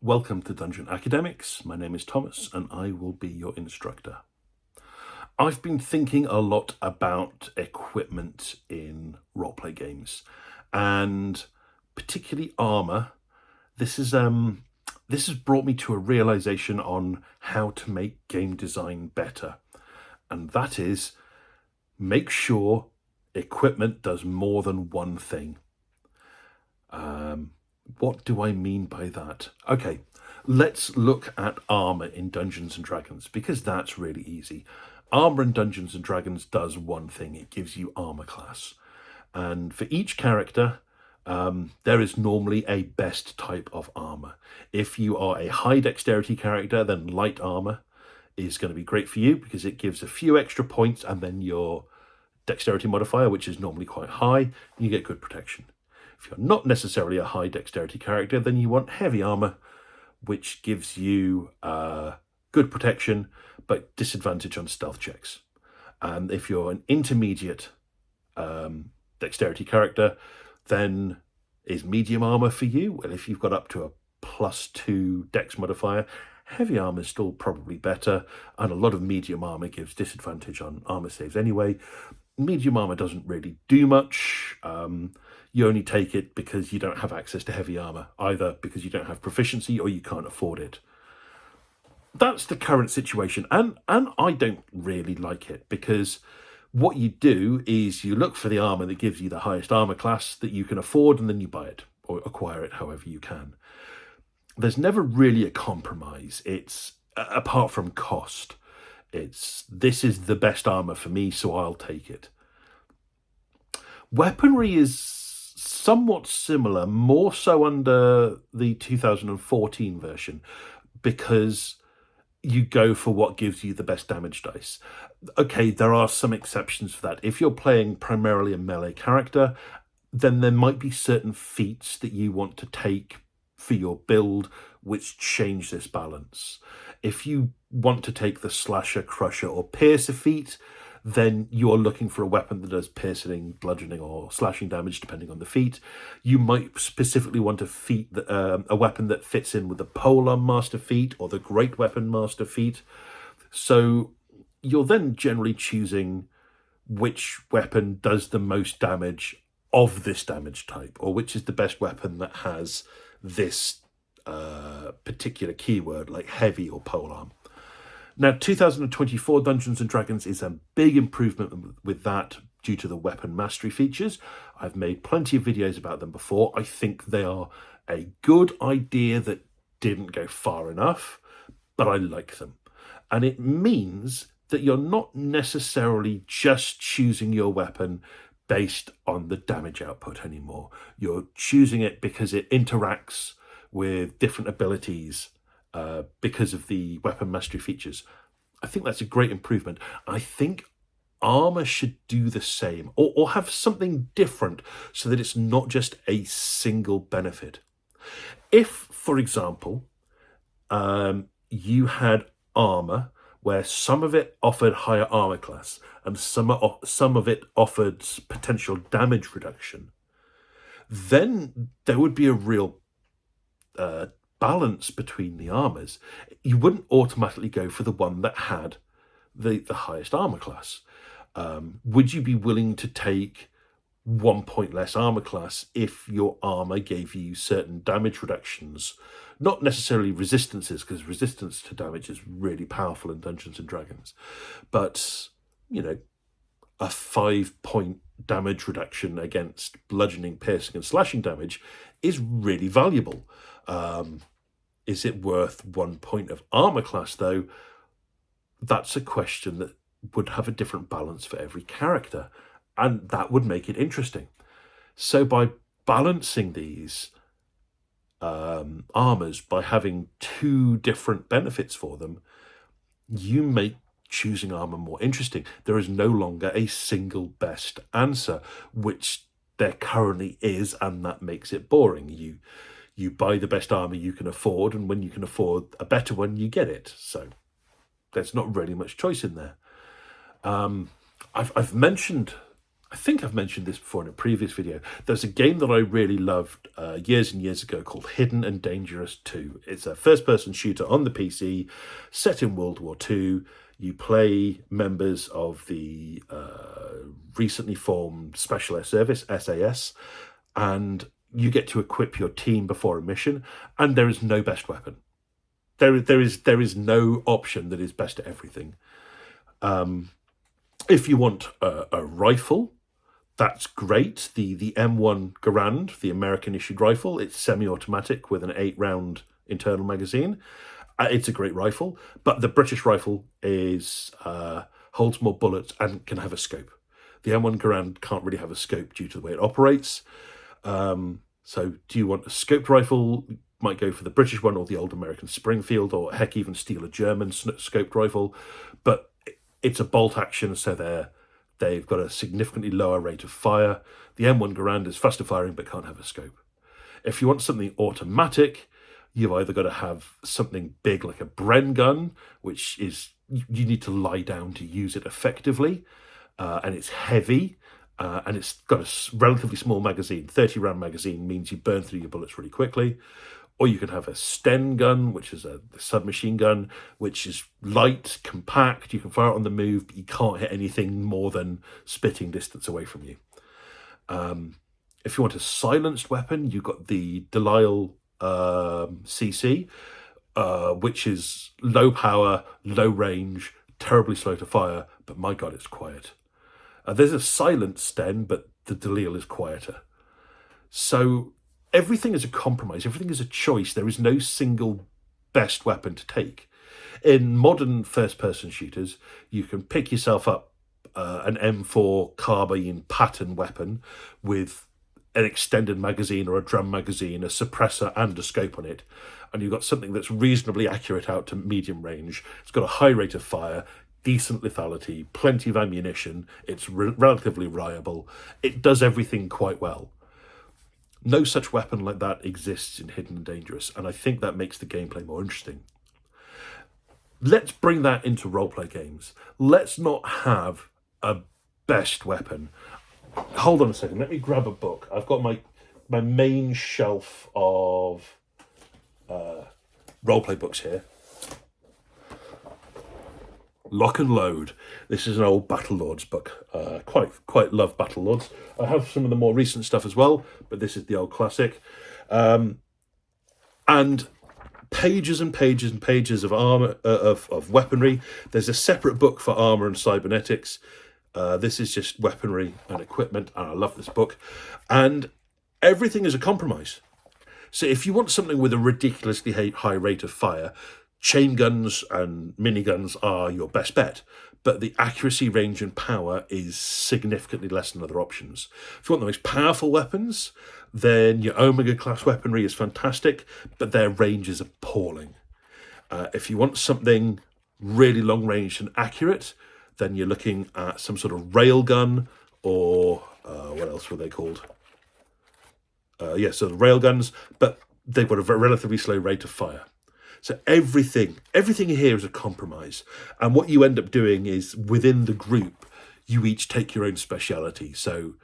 Welcome to Dungeon Academics. My name is Thomas and I will be your instructor. I've been thinking a lot about equipment in roleplay games and particularly armor. This has brought me to a realization on how to make game design better. And that is, make sure equipment does more than one thing. What do I mean by that? Okay, let's look at armor in Dungeons and Dragons because that's really easy. Armor in Dungeons and Dragons does one thing: it gives you armor class. And for each character, there is normally a best type of armor. If you are a high dexterity character, then light armor is going to be great for you because it gives a few extra points, and then your dexterity modifier, which is normally quite high, you get good protection. If you're not necessarily a high dexterity character, then you want heavy armor, which gives you good protection, but disadvantage on stealth checks. And if you're an intermediate dexterity character, then is medium armor for you. Well, if you've got up to a +2 dex modifier, heavy armor is still probably better, and a lot of medium armor gives disadvantage on armor saves anyway. Medium armor doesn't really do much. You only take it because you don't have access to heavy armor, either because you don't have proficiency or you can't afford it. That's the current situation, and I don't really like it, because what you do is you look for the armor that gives you the highest armor class that you can afford, and then you buy it or acquire it however you can. There's never really a compromise. It's apart from cost. This is the best armor for me, so I'll take it. Weaponry is somewhat similar, more so under the 2014 version, because you go for what gives you the best damage dice. Okay, there are some exceptions for that. If you're playing primarily a melee character, then there might be certain feats that you want to take for your build which change this balance. If you want to take the Slasher, Crusher, or Piercer feat, then you're looking for a weapon that does piercing, bludgeoning, or slashing damage, depending on the feat. You might specifically want a weapon that fits in with the Polearm Master feat or the Great Weapon Master feat. So you're then generally choosing which weapon does the most damage of this damage type, or which is the best weapon that has this particular keyword, like heavy or polearm. Now, 2024 Dungeons & Dragons is a big improvement with that due to the weapon mastery features. I've made plenty of videos about them before. I think they are a good idea that didn't go far enough, but I like them. And it means that you're not necessarily just choosing your weapon based on the damage output anymore. You're choosing it because it interacts with different abilities because of the weapon mastery features. I think that's a great improvement. I think armor should do the same, or have something different so that it's not just a single benefit. If, for example, you had armor where some of it offered higher armor class and some of it offered potential damage reduction, then there would be a real balance between the armors. You wouldn't automatically go for the one that had the highest armor class. Would you be willing to take 1 point less armor class if your armor gave you certain damage reductions? Not necessarily resistances, because resistance to damage is really powerful in Dungeons and Dragons, but a 5-point damage reduction against bludgeoning, piercing, and slashing damage is really valuable. Is it worth 1 point of armor class, though? That's a question that would have a different balance for every character, and that would make it interesting. So by balancing these armors, by having 2 different benefits for them, you make choosing armor more interesting. There is no longer a single best answer, which there currently is, and that makes it boring. You buy the best armor you can afford, and when you can afford a better one, you get it. So there's not really much choice in there. I've mentioned I think I've mentioned this before in a previous video. There's a game that I really loved years and years ago called Hidden and Dangerous 2. It's a first-person shooter on the PC, set in World War II. You play members of the recently formed Special Air Service, SAS, and you get to equip your team before a mission, and there is no best weapon. There is no option that is best at everything. If you want a rifle, that's great. The M1 Garand, the American issued rifle, it's semi-automatic with an 8-round internal magazine. It's a great rifle, but the British rifle is holds more bullets and can have a scope. The M1 Garand can't really have a scope due to the way it operates. So do you want a scoped rifle? Might go for the British one or the old American Springfield, or heck, even steal a German scoped rifle. But it's a bolt action, so they've got a significantly lower rate of fire. The M1 Garand is faster firing but can't have a scope. If you want something automatic, you've either got to have something big like a Bren gun, which is you need to lie down to use it effectively, and it's heavy, and it's got a relatively small magazine. 30-round magazine means you burn through your bullets really quickly. Or you can have a Sten gun, which is a submachine gun, which is light, compact. You can fire it on the move, but you can't hit anything more than spitting distance away from you. If you want a silenced weapon, you've got the Delisle CC, which is low power, low range, terribly slow to fire, but my God, it's quiet. There's a silent Sten, but the Delisle is quieter. So everything is a compromise. Everything is a choice. There is no single best weapon to take. In modern first-person shooters, you can pick yourself up an M4 carbine pattern weapon with an extended magazine or a drum magazine, a suppressor and a scope on it, and you've got something that's reasonably accurate out to medium range. It's got a high rate of fire, decent lethality, plenty of ammunition. It's relatively reliable. It does everything quite well. No such weapon like that exists in Hidden and Dangerous, and I think that makes the gameplay more interesting. Let's bring that into roleplay games. Let's not have a best weapon. Hold on a second, let me grab a book. I've got my main shelf of roleplay books here. Lock and Load. This is an old Battlelords book. Quite love Battlelords. I have some of the more recent stuff as well, but this is the old classic. And pages and pages and pages of armor, of weaponry. There's a separate book for armor and cybernetics. This is just weaponry and equipment, and I love this book. And everything is a compromise. So if you want something with a ridiculously high rate of fire, chain guns and miniguns are your best bet, but the accuracy, range and power is significantly less than other options. If you want the most powerful weapons, then your Omega class weaponry is fantastic, but their range is appalling. If you want something really long range and accurate, then you're looking at some sort of railgun, or what else were they called? So the railguns, but they've got a relatively slow rate of fire. So everything here is a compromise. And what you end up doing is, within the group, you each take your own speciality. So,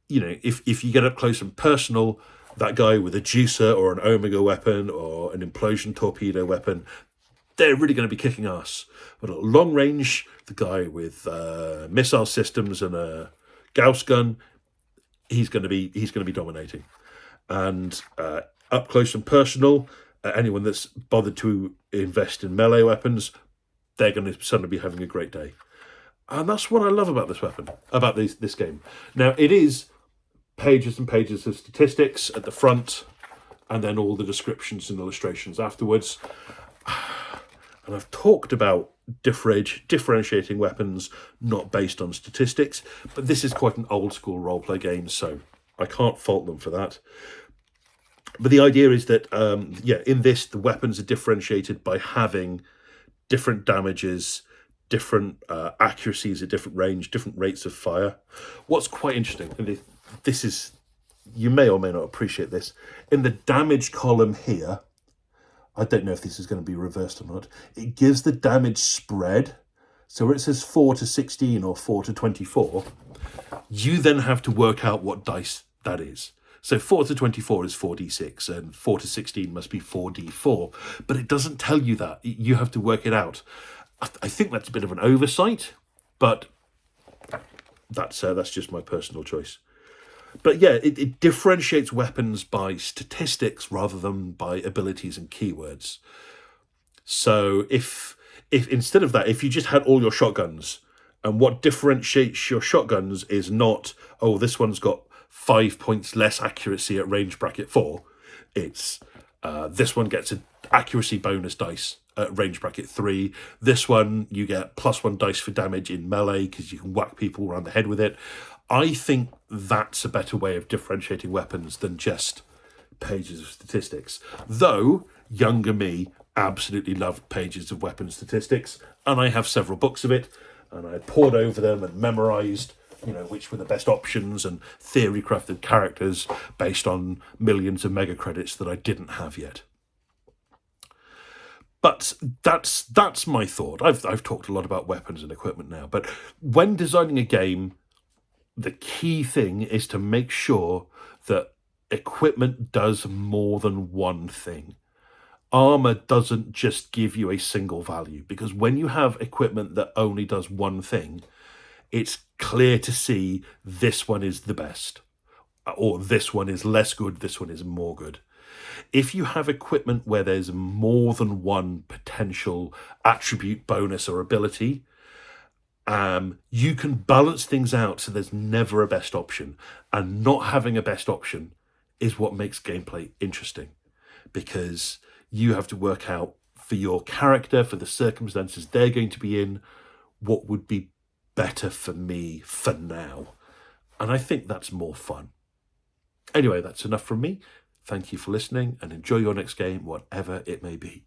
you know, if you get up close and personal, that guy with a juicer or an Omega weapon or an implosion torpedo weapon, they're really going to be kicking ass. But at long range, the guy with missile systems and a Gauss gun, he's going to be dominating. And up close and personal, anyone that's bothered to invest in melee weapons, they're going to suddenly be having a great day. And that's what I love about this weapon, about this game. Now, it is pages and pages of statistics at the front, and then all the descriptions and illustrations afterwards. And I've talked about differentiating weapons not based on statistics, but this is quite an old school roleplay game, so I can't fault them for that. But the idea is that, in this, the weapons are differentiated by having different damages, different accuracies at different range, different rates of fire. What's quite interesting, and this is, you may or may not appreciate this, in the damage column here, I don't know if this is going to be reversed or not, it gives the damage spread. So where it says 4 to 16 or 4 to 24, You then have to work out what dice that is. So 4 to 24 is 4d6, and 4 to 16 must be 4d4. But it doesn't tell you that. You have to work it out. I think that's a bit of an oversight, but that's just my personal choice. But yeah, it differentiates weapons by statistics rather than by abilities and keywords. So if instead of that, if you just had all your shotguns, and what differentiates your shotguns is not, oh, this one's got 5 points less accuracy at range bracket 4. It's this one gets an accuracy bonus dice at range bracket 3. This one you get +1 dice for damage in melee because you can whack people around the head with it. I think that's a better way of differentiating weapons than just pages of statistics. Though younger me absolutely loved pages of weapon statistics, and I have several books of it, and I pored over them and memorized, which were the best options, and theory crafted characters based on millions of mega credits that I didn't have yet. But that's my thought. I've talked a lot about weapons and equipment now, but when designing a game, the key thing is to make sure that equipment does more than one thing. Armor doesn't just give you a single value, because when you have equipment that only does one thing, it's clear to see this one is the best, or this one is less good, this one is more good. If you have equipment where there's more than one potential attribute, bonus, or ability, you can balance things out so there's never a best option. And not having a best option is what makes gameplay interesting, because you have to work out for your character, for the circumstances they're going to be in, what would be better for me for now. And I think that's more fun. Anyway, that's enough from me. Thank you for listening, and enjoy your next game, whatever it may be.